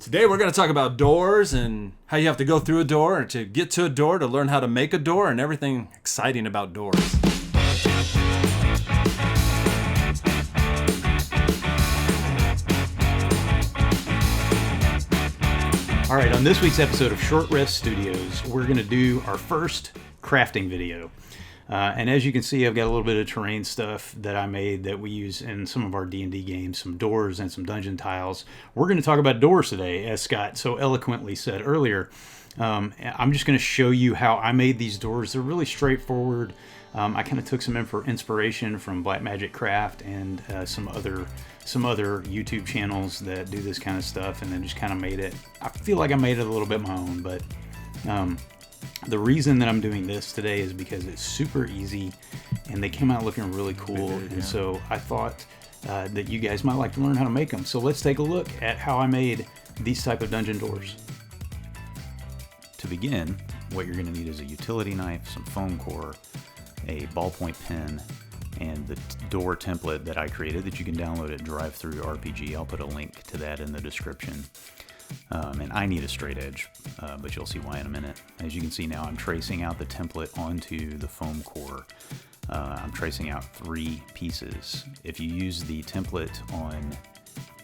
Today we're going to talk about doors and how you have to go through a door or to get to a door to learn how to make a door and everything exciting about doors. All right, on this week's episode of Short Rest Studios, we're going to do our first crafting video. And as you can see, I've got a little bit of terrain stuff that I made that we use in some of our D&D games, some doors and some dungeon tiles. We're going to talk about doors today, as Scott so eloquently said earlier. I'm just going to show you how I made these doors. They're really straightforward. I kind of took some inspiration from Black Magic Craft and some other YouTube channels that do this kind of stuff, and then just kind of made it. I feel like I made it a little bit my own, but the reason that I'm doing this today is because it's super easy and they came out looking really cool. And so I thought that you guys might like to learn how to make them. So let's take a look at how I made these type of dungeon doors. To begin, what you're going to need is a utility knife, some foam core, a ballpoint pen, and the door template that I created that you can download at DriveThruRPG. I'll put a link to that in the description. And I need a straight edge, but you'll see why in a minute. As you can see now, I'm tracing out the template onto the foam core. I'm tracing out 3 pieces. If you use the template on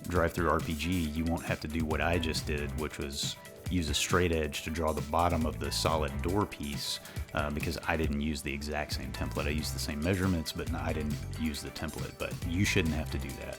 DriveThruRPG, you won't have to do what I just did, which was use a straight edge to draw the bottom of the solid door piece, because I didn't use the exact same template. I used the same measurements, but I didn't use the template, but you shouldn't have to do that.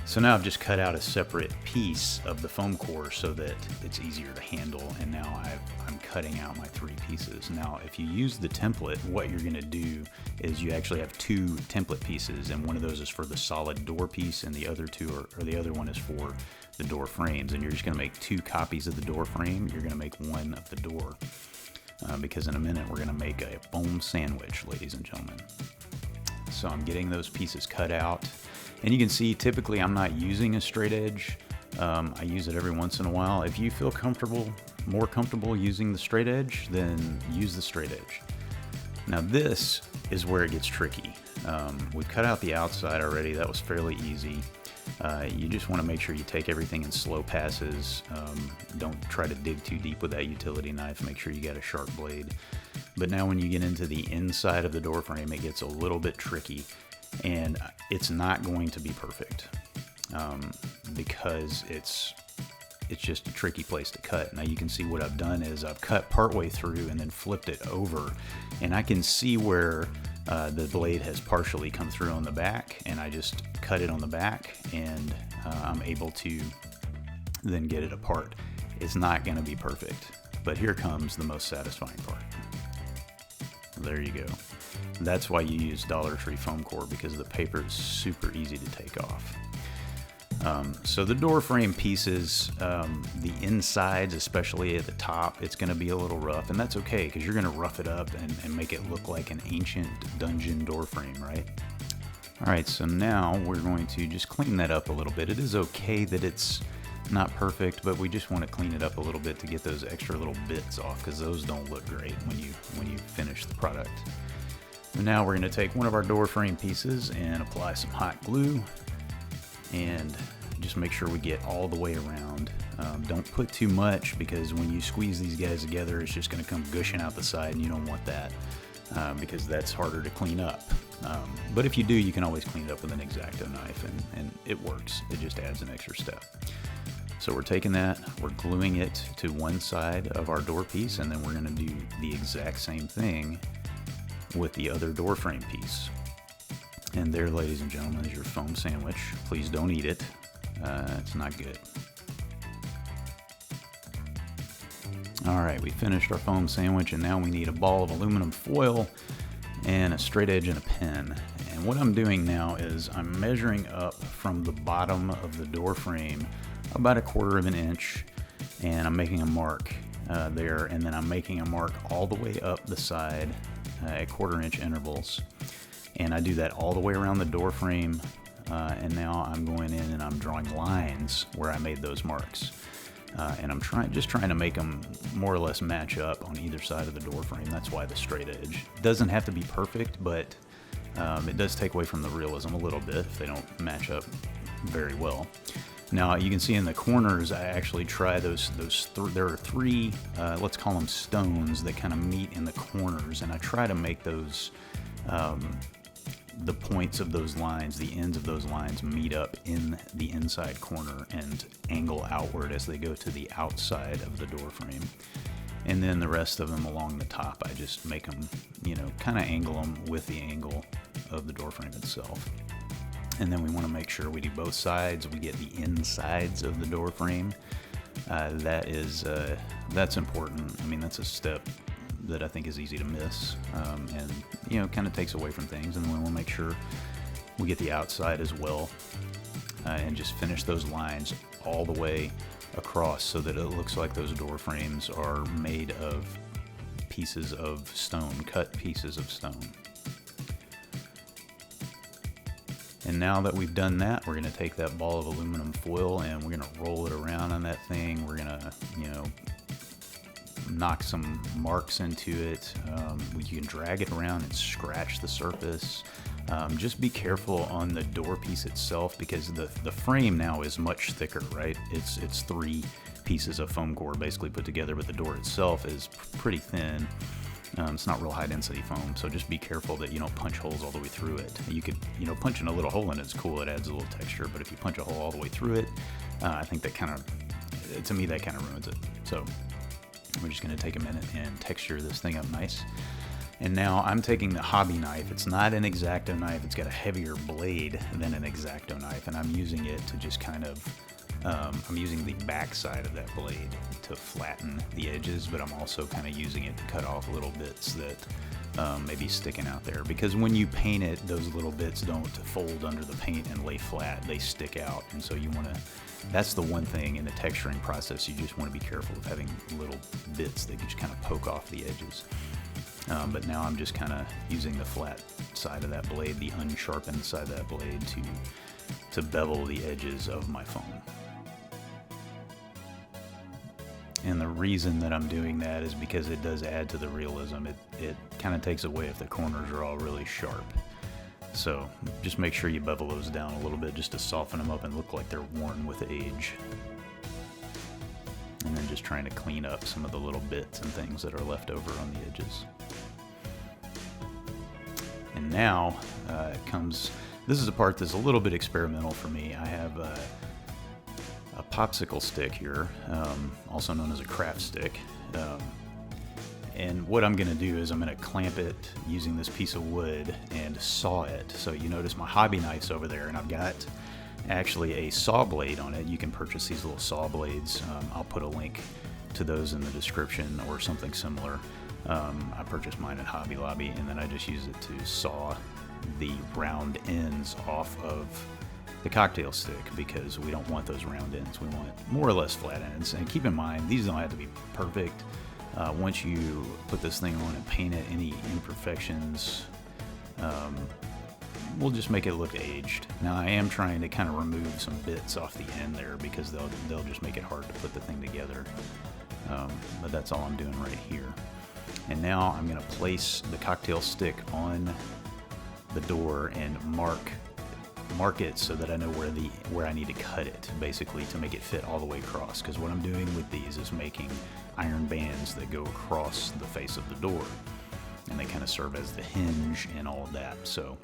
So now I've just cut out a separate piece of the foam core so that it's easier to handle, and now I'm cutting out my 3 pieces. Now, if you use the template, what you're gonna do is you actually have 2 template pieces, and one of those is for the solid door piece, and the other the other one is for the door frames, and you're just gonna make 2 copies of the door frame. You're gonna make 1 of the door, because in a minute we're gonna make a foam sandwich, ladies and gentlemen. So I'm getting those pieces cut out. And you can see, typically I'm not using a straight edge. I use it every once in a while. If you feel more comfortable using the straight edge, then use the straight edge. Now this is where it gets tricky. We've cut out the outside already. That was fairly easy. You just want to make sure you take everything in slow passes. Don't try to dig too deep with that utility knife. Make sure you got a sharp blade. But now when you get into the inside of the door frame, it gets a little bit tricky. And it's not going to be perfect, because it's just a tricky place to cut. Now you can see what I've done is I've cut partway through and then flipped it over, and I can see where the blade has partially come through on the back, and I just cut it on the back, and I'm able to then get it apart. It's not going to be perfect, but here comes the most satisfying part. There you go. That's why you use Dollar Tree foam core, because the paper is super easy to take off. So the door frame pieces, the insides, especially at the top, it's going to be a little rough, and that's okay because you're going to rough it up and make it look like an ancient dungeon door frame, right? All right, so now we're going to just clean that up a little bit. It is okay that it's not perfect, but we just want to clean it up a little bit to get those extra little bits off, because those don't look great when you finish the product. And now we're going to take one of our door frame pieces and apply some hot glue, and just make sure we get all the way around. Don't put too much, because when you squeeze these guys together, it's just going to come gushing out the side, and you don't want that, because that's harder to clean up. But if you do, you can always clean it up with an X-Acto knife, and it works. It just adds an extra step. So we're taking that, we're gluing it to one side of our door piece, and then we're going to do the exact same thing with the other door frame piece. And there, ladies and gentlemen, is your foam sandwich. Please don't eat it. It's not good. All right, we finished our foam sandwich, and now we need a ball of aluminum foil and a straight edge and a pen. And what I'm doing now is I'm measuring up from the bottom of the door frame about 1/4 of an inch, and I'm making a mark there, and then I'm making a mark all the way up the side at 1/4 inch intervals, and I do that all the way around the door frame, and now I'm going in and I'm drawing lines where I made those marks, and I'm just trying to make them more or less match up on either side of the door frame. That's why the straight edge doesn't have to be perfect, but it does take away from the realism a little bit if they don't match up very well. Now you can see in the corners, I actually try there are three, let's call them stones that kind of meet in the corners, and I try to make those, the points of those lines, the ends of those lines meet up in the inside corner and angle outward as they go to the outside of the door frame. And then the rest of them along the top, I just make them, you know, kind of angle them with the angle of the door frame itself. And then we want to make sure we do both sides. We get the insides of the door frame. That's important. I mean, that's a step that I think is easy to miss, and you know, kind of takes away from things. And then we want to make sure we get the outside as well, and just finish those lines all the way across so that it looks like those door frames are made of pieces of stone, cut pieces of stone. And now that we've done that, we're going to take that ball of aluminum foil and we're going to roll it around on that thing. We're going to, you know, knock some marks into it. You can drag it around and scratch the surface. Just be careful on the door piece itself, because the frame now is much thicker, right? It's three pieces of foam core basically put together, but the door itself is pretty thin. It's not real high density foam, so just be careful that you don't punch holes all the way through it. You could, you know, punching a little hole in it's cool, it adds a little texture, but if you punch a hole all the way through it, I think that kind of, to me, that kind of ruins it. So we're just going to take a minute and texture this thing up nice. And now I'm taking the hobby knife. It's not an X-Acto knife, it's got a heavier blade than an X-Acto knife, and I'm using it to just kind of, I'm using the back side of that blade to flatten the edges, but I'm also kind of using it to cut off little bits that may be sticking out there. Because when you paint it, those little bits don't fold under the paint and lay flat, they stick out. And so you want to, that's the one thing in the texturing process, you just want to be careful of having little bits that just kind of poke off the edges. But now I'm just kind of using the flat side of that blade, the unsharpened side of that blade, to bevel the edges of my foam. And the reason that I'm doing that is because it does add to the realism. It kind of takes away if the corners are all really sharp. So just make sure you bevel those down a little bit just to soften them up and look like they're worn with age. And then just trying to clean up some of the little bits and things that are left over on the edges. And now this is a part that's a little bit experimental for me. I have a popsicle stick here, also known as a craft stick. And what I'm going to do is I'm going to clamp it using this piece of wood and saw it. So you notice my hobby knife's over there, and I've got actually a saw blade on it. You can purchase these little saw blades. I'll put a link to those in the description or something similar. I purchased mine at Hobby Lobby, and then I just use it to saw the round ends off of the cocktail stick, because we don't want those round ends. We want more or less flat ends. And keep in mind, these don't have to be perfect. Once you put this thing on and paint it, any imperfections will just make it look aged. Now I am trying to kind of remove some bits off the end there, because they'll just make it hard to put the thing together. But that's all I'm doing right here. And now I'm going to place the cocktail stick on the door and mark it so that I know where I need to cut it, basically, to make it fit all the way across. Because what I'm doing with these is making iron bands that go across the face of the door, and they kind of serve as the hinge and all of that. So,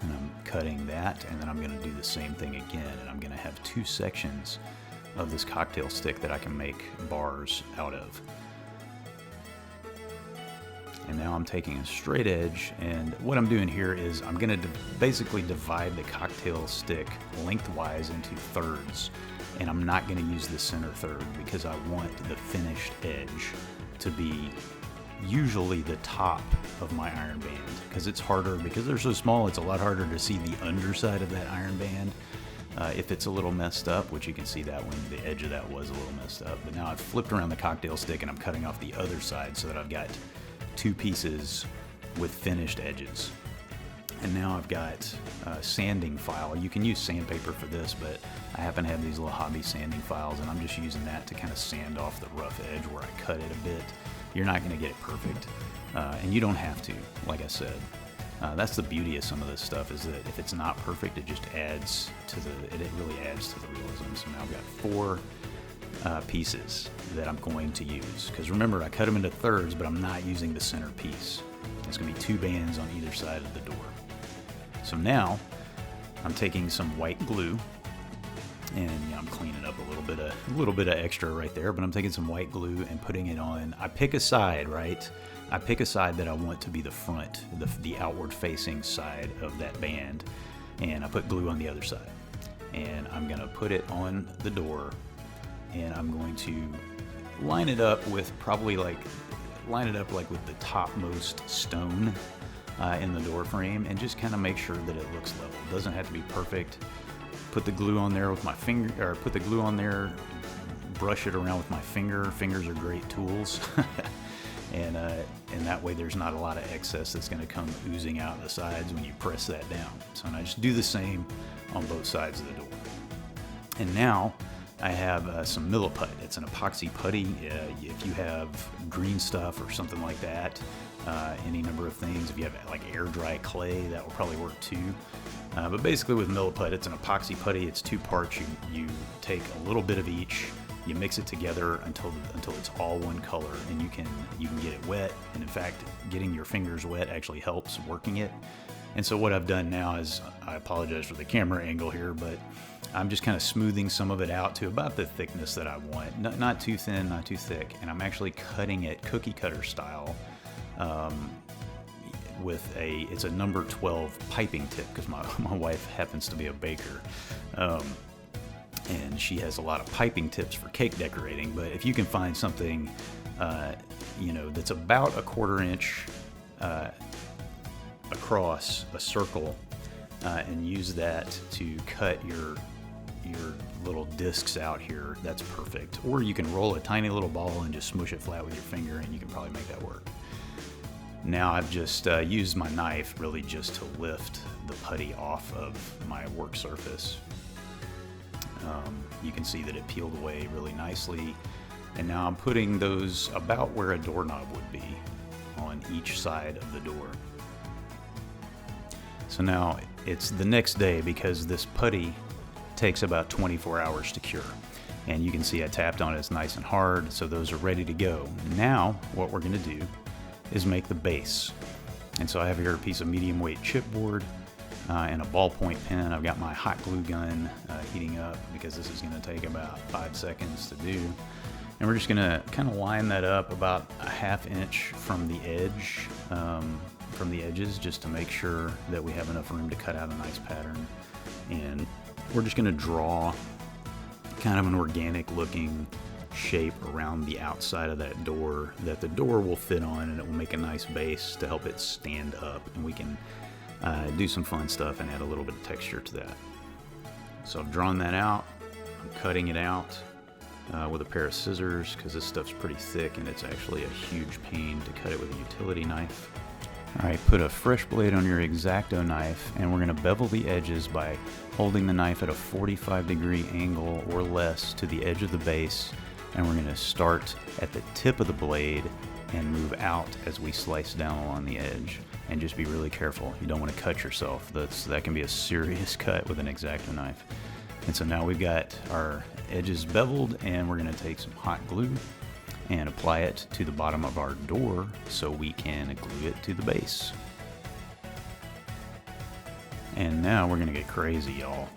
and I'm cutting that, and then I'm going to do the same thing again, and I'm going to have two sections of this cocktail stick that I can make bars out of. And now I'm taking a straight edge, and what I'm doing here is I'm going to basically divide the cocktail stick lengthwise into thirds, and I'm not going to use the center third because I want the finished edge to be usually the top of my iron band, because it's harder, because they're so small, it's a lot harder to see the underside of that iron band. If it's a little messed up, which you can see that one, the edge of that was a little messed up, but now I've flipped around the cocktail stick and I'm cutting off the other side so that I've got two pieces with finished edges. And now I've got a sanding file. You can use sandpaper for this, but I happen to have these little hobby sanding files, and I'm just using that to kind of sand off the rough edge where I cut it a bit. You're not going to get it perfect, and you don't have to, like I said. That's the beauty of some of this stuff, is that if it's not perfect, it just adds to it really adds to the realism. So now I've got 4 pieces that I'm going to use, because remember, I cut them into thirds, but I'm not using the center piece. It's going to be 2 bands on either side of the door. So now I'm taking some white glue, and I'm cleaning up a little bit of extra right there, but I'm taking some white glue and putting it on. I pick a side, right? I pick a side that I want to be the front, the outward facing side of that band, and I put glue on the other side. And I'm going to put it on the door, and I'm going to line it up with with the topmost stone in the door frame, and just kind of make sure that it looks level. It doesn't have to be perfect. Put the glue on there with my finger, or put the glue on there, brush it around with my finger. Fingers are great tools. And that way there's not a lot of excess that's going to come oozing out the sides when you press that down. So I just do the same on both sides of the door. And now I have some Milliput. It's an epoxy putty. If you have green stuff or something like that, any number of things, if you have like air dry clay, that will probably work too. But basically with Milliput, it's an epoxy putty. It's 2 parts. You take a little bit of each. You mix it together until it's all one color, and you can get it wet. And in fact, getting your fingers wet actually helps working it. And so what I've done now is, I apologize for the camera angle here, but I'm just kind of smoothing some of it out to about the thickness that I want. Not too thin, not too thick. And I'm actually cutting it cookie cutter style it's a number 12 piping tip, because my wife happens to be a baker. And she has a lot of piping tips for cake decorating. But if you can find something, that's about a 1/4 inch across a circle, and use that to cut your little discs out here, that's perfect. Or you can roll a tiny little ball and just smush it flat with your finger, and you can probably make that work. Now I've just used my knife really just to lift the putty off of my work surface. You can see that it peeled away really nicely, and now I'm putting those about where a doorknob would be on each side of the door. So now it's the next day, because this putty takes about 24 hours to cure. And you can see I tapped on it, it's nice and hard, so those are ready to go. Now what we're going to do is make the base. And so I have here a piece of medium weight chipboard and a ballpoint pen. I've got my hot glue gun heating up, because this is going to take about 5 seconds to do. And we're just going to kind of line that up about a 1/2 inch from the edge, from the edges, just to make sure that we have enough room to cut out a nice pattern. And we're just going to draw kind of an organic looking shape around the outside of that door that the door will fit on, and it will make a nice base to help it stand up, and we can do some fun stuff and add a little bit of texture to that. So I've drawn that out. I'm cutting it out with a pair of scissors, because this stuff's pretty thick and it's actually a huge pain to cut it with a utility knife. Alright, put a fresh blade on your X-Acto knife, and we're going to bevel the edges by holding the knife at a 45-degree angle or less to the edge of the base, and we're going to start at the tip of the blade and move out as we slice down along the edge. And just be really careful. You don't want to cut yourself. That can be a serious cut with an X-Acto knife. And so now we've got our edges beveled, and we're going to take some hot glue and apply it to the bottom of our door so we can glue it to the base. And now we're going to get crazy, y'all.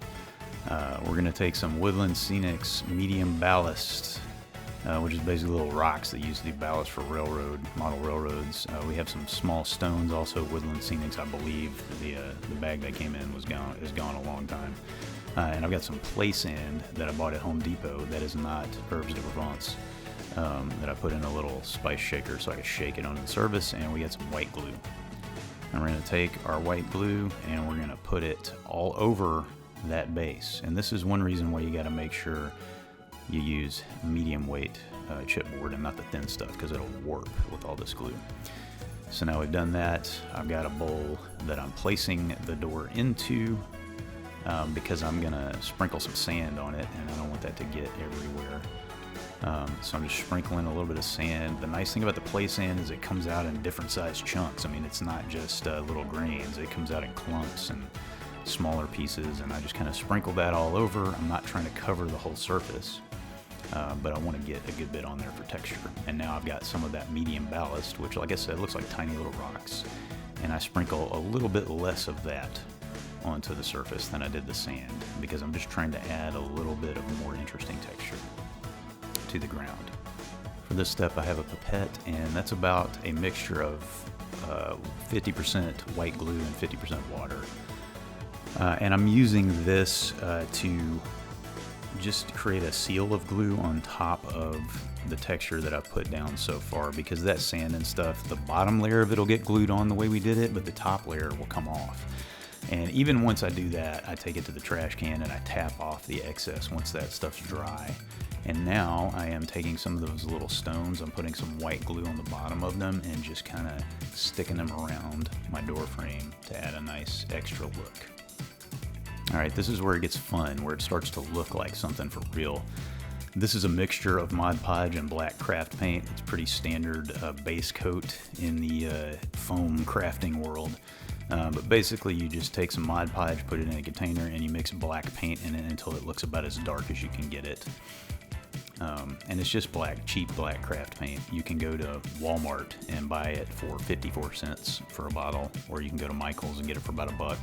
We're going to take some Woodland Scenics medium ballast, which is basically little rocks that used to be ballast for model railroads. We have some small stones, also Woodland Scenics. I believe the bag that came in is gone a long time. And I've got some place sand that I bought at Home Depot that is not herbs de Provence, that I put in a little spice shaker so I can shake it on the surface. And we got some white glue. And we're going to take our white glue and we're going to put it all over that base. And this is one reason why you got to make sure you use medium weight chipboard and not the thin stuff, because it'll warp with all this glue. So now we've done that. I've got a bowl that I'm placing the door into, because I'm gonna sprinkle some sand on it, and I don't want that to get everywhere. So I'm just sprinkling a little bit of sand. The nice thing about the play sand is it comes out in different sized chunks. I mean, it's not just little grains. It comes out in clumps and smaller pieces, and I just kind of sprinkle that all over. I'm not trying to cover the whole surface, but I want to get a good bit on there for texture. And now I've got some of that medium ballast, which, like I said, looks like tiny little rocks. And I sprinkle a little bit less of that onto the surface than I did the sand, because I'm just trying to add a little bit of more interesting texture to the ground. For this step, I have a pipette, and that's about a mixture of 50% white glue and 50% water. And I'm using this to just create a seal of glue on top of the texture that I've put down so far, because that sand and stuff, the bottom layer of it will get glued on the way we did it, but the top layer will come off. And even once I do that, I take it to the trash can and I tap off the excess once that stuff's dry. And now I am taking some of those little stones, I'm putting some white glue on the bottom of them and just kind of sticking them around my door frame to add a nice extra look. Alright, this is where it gets fun, where it starts to look like something for real. This is a mixture of Mod Podge and black craft paint. It's pretty standard base coat in the foam crafting world. But basically you just take some Mod Podge, put it in a container, and you mix black paint in it until it looks about as dark as you can get it. And it's just black, cheap black craft paint. You can go to Walmart and buy it for 54 cents for a bottle, or you can go to Michael's and get it for about $1.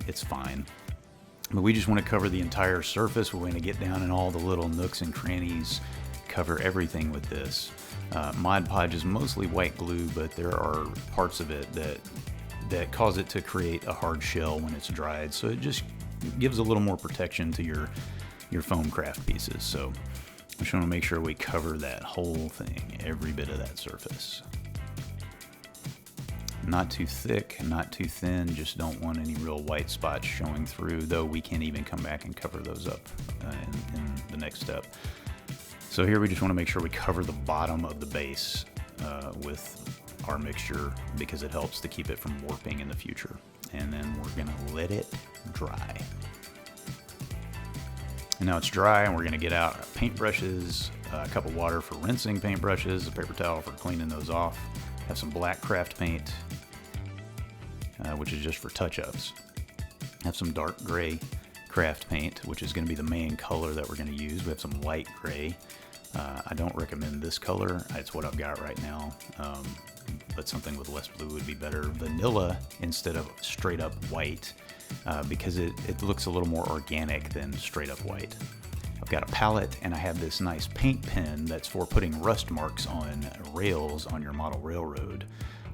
It's fine. But we just want to cover the entire surface. We're going to get down in all the little nooks and crannies, cover everything with this. Mod Podge is mostly white glue, but there are parts of it that cause it to create a hard shell when it's dried. So it just gives a little more protection to your foam craft pieces. So I just want to make sure we cover that whole thing, every bit of that surface. Not too thick, not too thin, just don't want any real white spots showing through, though we can even come back and cover those up in the next step. So here we just want to make sure we cover the bottom of the base with our mixture, because it helps to keep it from warping in the future. And then we're going to let it dry. And now it's dry, and we're going to get out paintbrushes, a cup of water for rinsing paintbrushes, a paper towel for cleaning those off. Have some black craft paint, which is just for touch-ups. Have some dark gray craft paint, which is going to be the main color that we're going to use. We have some light gray. I don't recommend this color. It's what I've got right now, but something with less blue would be better. Vanilla instead of straight up white, because it looks a little more organic than straight up white. I've got a palette, and I have this nice paint pen that's for putting rust marks on rails on your model railroad.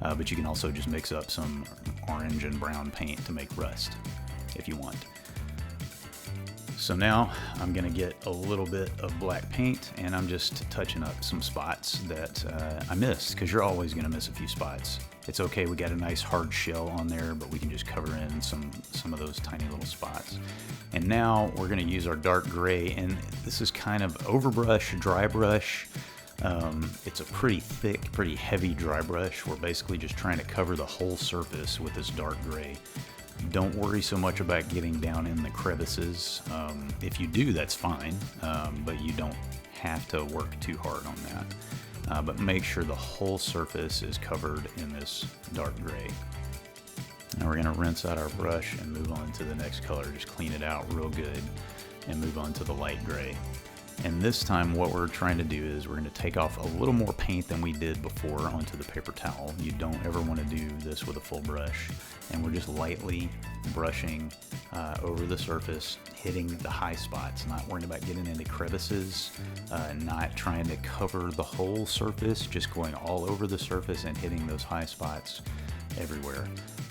But you can also just mix up some orange and brown paint to make rust if you want. So now I'm going to get a little bit of black paint, and I'm just touching up some spots that I missed, because you're always going to miss a few spots. It's okay, we got a nice hard shell on there, but we can just cover in some of those tiny little spots. And now we're going to use our dark gray, and this is kind of overbrush, dry brush. It's a pretty thick, pretty heavy dry brush. We're basically just trying to cover the whole surface with this dark gray. Don't worry so much about getting down in the crevices. If you do, that's fine, but you don't have to work too hard on that. But make sure the whole surface is covered in this dark gray. Now we're going to rinse out our brush and move on to the next color. Just clean it out real good and move on to the light gray. And this time what we're trying to do is we're going to take off a little more paint than we did before onto the paper towel. You don't ever want to do this with a full brush. And we're just lightly brushing over the surface, hitting the high spots, not worrying about getting into crevices, not trying to cover the whole surface, just going all over the surface and hitting those high spots everywhere.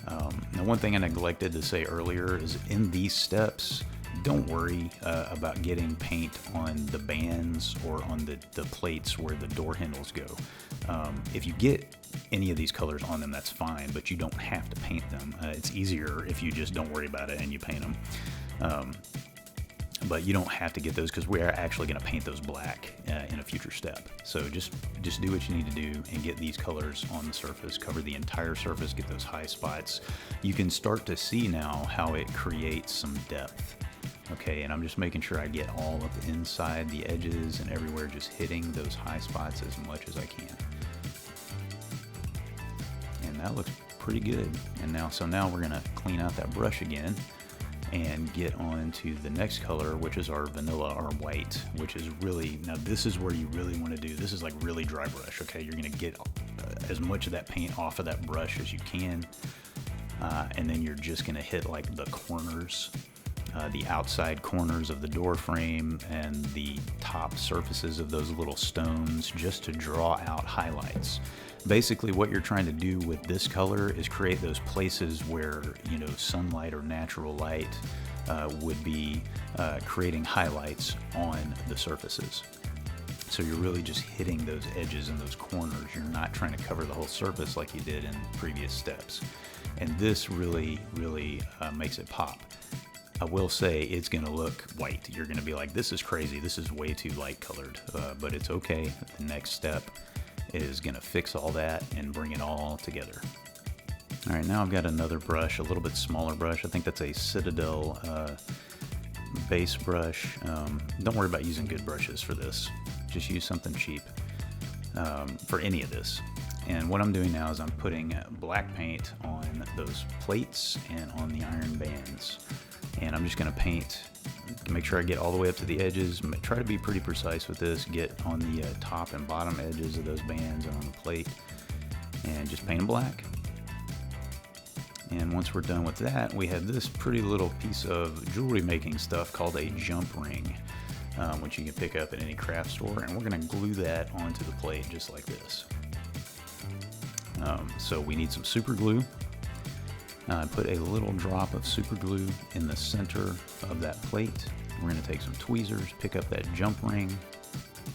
Now, one thing I neglected to say earlier is in these steps, don't worry about getting paint on the bands or on the plates where the door handles go. If you get any of these colors on them, that's fine, but you don't have to paint them. It's easier if you just don't worry about it and you paint them. But you don't have to get those, because we are actually going to paint those black in a future step. So just do what you need to do and get these colors on the surface, cover the entire surface, get those high spots. You can start to see now how it creates some depth. Okay, and I'm just making sure I get all of inside the edges and everywhere, just hitting those high spots as much as I can. And that looks pretty good. And now we're gonna clean out that brush again and get on to the next color, which is our vanilla, our white, which is really, now this is where you really want to do, this is like really dry brush, okay? You're gonna get as much of that paint off of that brush as you can, and then you're just gonna hit like the corners, the outside corners of the door frame and the top surfaces of those little stones, just to draw out highlights. Basically what you're trying to do with this color is create those places where, you know, sunlight or natural light would be creating highlights on the surfaces. So you're really just hitting those edges and those corners. You're not trying to cover the whole surface like you did in previous steps. And this really, really makes it pop. I will say it's gonna look white. You're gonna be like, this is crazy, this is way too light colored, but it's okay. The next step is gonna fix all that and bring it all together. All right, now I've got another brush, a little bit smaller brush. I think that's a Citadel base brush. Don't worry about using good brushes for this. Just use something cheap for any of this. And what I'm doing now is I'm putting black paint on those plates and on the iron bands. And I'm just gonna paint, make sure I get all the way up to the edges, try to be pretty precise with this, get on the top and bottom edges of those bands and on the plate, and just paint them black. And once we're done with that, we have this pretty little piece of jewelry making stuff called a jump ring, which you can pick up at any craft store, and we're gonna glue that onto the plate just like this. So we need some super glue. Put a little drop of super glue in the center of that plate. We're going to take some tweezers, pick up that jump ring.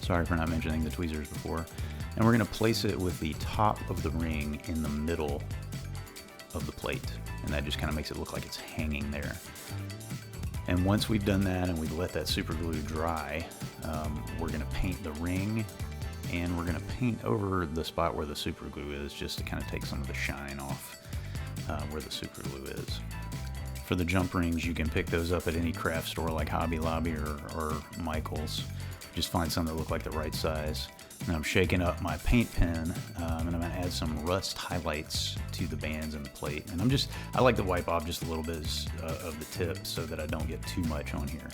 Sorry for not mentioning the tweezers before. And we're going to place it with the top of the ring in the middle of the plate. And that just kind of makes it look like it's hanging there. And once we've done that and we let that super glue dry, we're going to paint the ring, and we're going to paint over the spot where the super glue is, just to kind of take some of the shine off where the super glue is. For the jump rings, you can pick those up at any craft store like Hobby Lobby or Michael's. Just find some that look like the right size. And I'm shaking up my paint pen, and I'm going to add some rust highlights to the bands and the plate. And I like to wipe off just a little bit of the tip so that I don't get too much on here.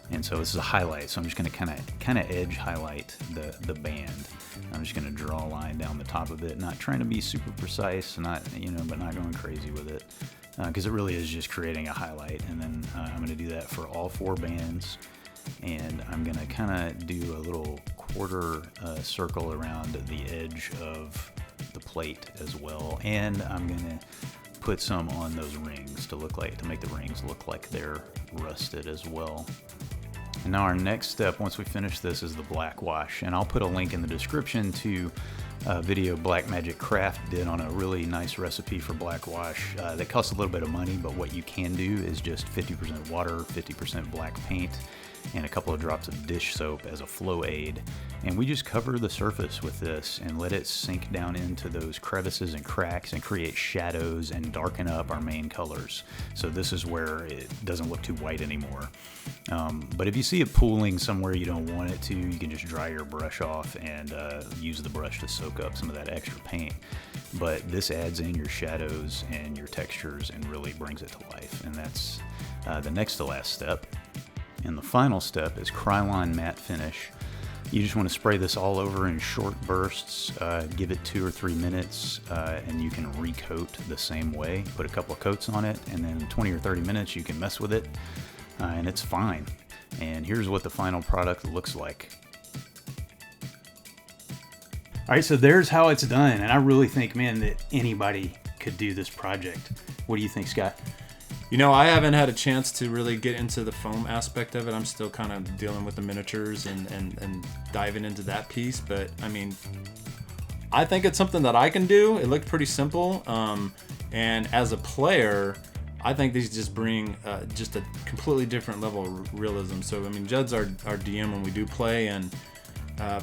And so this is a highlight, so I'm just going to kind of edge highlight the band. I'm just going to draw a line down the top of it, not trying to be super precise, but not going crazy with it, because it really is just creating a highlight. And then I'm going to do that for all 4 bands, and I'm going to kind of do a little quarter circle around the edge of the plate as well, and I'm going to put some on those rings to make the rings look like they're rusted as well. And now our next step, once we finish this, is the black wash. And I'll put a link in the description to a video Blackmagic Craft did on a really nice recipe for black wash that costs a little bit of money, but what you can do is just 50% water, 50% black paint, and a couple of drops of dish soap as a flow aid. And we just cover the surface with this and let it sink down into those crevices and cracks and create shadows and darken up our main colors. So this is where it doesn't look too white anymore. But if you see it pooling somewhere you don't want it to, you can just dry your brush off and use the brush to soak up some of that extra paint. But this adds in your shadows and your textures and really brings it to life. And that's the next to last step. And the final step is Krylon matte finish. You just want to spray this all over in short bursts, give it 2 or 3 minutes, and you can recoat the same way. Put a couple of coats on it, and then 20 or 30 minutes you can mess with it, and it's fine. And here's what the final product looks like. All right, so there's how it's done, and I really think, man, that anybody could do this project. What do you think, Scott? You know, I haven't had a chance to really get into the foam aspect of it. I'm still kind of dealing with the miniatures and diving into that piece. But, I mean, I think it's something that I can do. It looked pretty simple. And as a player, I think these just bring just a completely different level of realism. So, I mean, Judd's our DM when we do play. And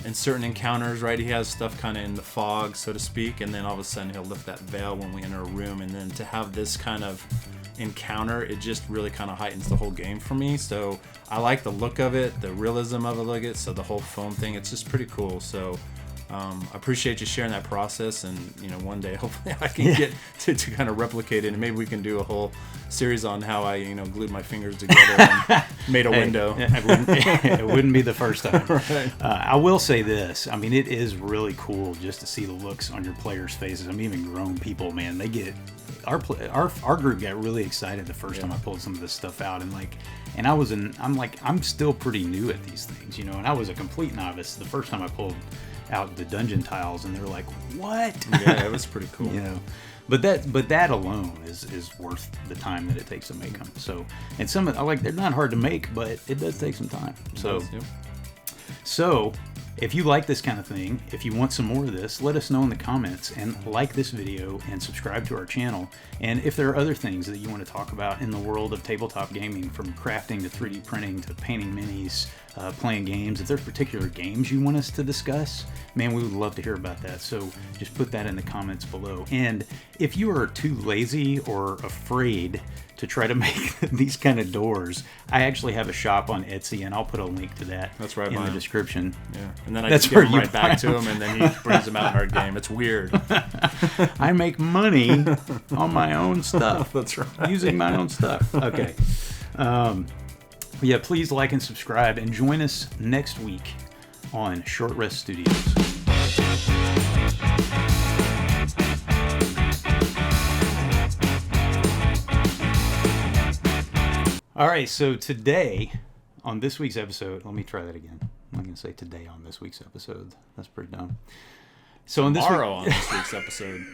in certain encounters, right, he has stuff kind of in the fog, so to speak. And then all of a sudden he'll lift that veil when we enter a room. And then to have this kind of encounter, it just really kind of heightens the whole game for me. So I like the look of it, the realism of it, so the whole foam thing, it's just pretty cool. So I appreciate you sharing that process, and one day hopefully I can get to kind of replicate it, and maybe we can do a whole series on how I glued my fingers together and made a window. It wouldn't be the first time. Right. I will say this. I mean, it is really cool just to see the looks on your players' faces. I mean, even grown people, man, they get our group got really excited the first time I pulled some of this stuff out, and I'm still pretty new at these things, and I was a complete novice the first time I pulled out the dungeon tiles, and they're like, what? Yeah, it was pretty cool. But that alone is worth the time that it takes to make them. So, and they're not hard to make, but it does take some time. So if you like this kind of thing, if you want some more of this, let us know in the comments, and like this video and subscribe to our channel. And if there are other things that you want to talk about in the world of tabletop gaming, from crafting to 3D printing to painting minis, playing games, if there's particular games you want us to discuss, man, we would love to hear about that. So just put that in the comments below. And if you are too lazy or afraid to try to make these kind of doors, I actually have a shop on Etsy, and I'll put a link to that in the description. Yeah, and then I just give them right back to him, and then he brings them out in our game. It's weird. I make money on my own stuff. That's right. Using my own stuff. Okay. Yeah, please like and subscribe, and join us next week on Short Rest Studios. All right, so today, on this week's episode, let me try that again. I'm going to say today on this week's episode. That's pretty dumb. So Tomorrow on this week's episode.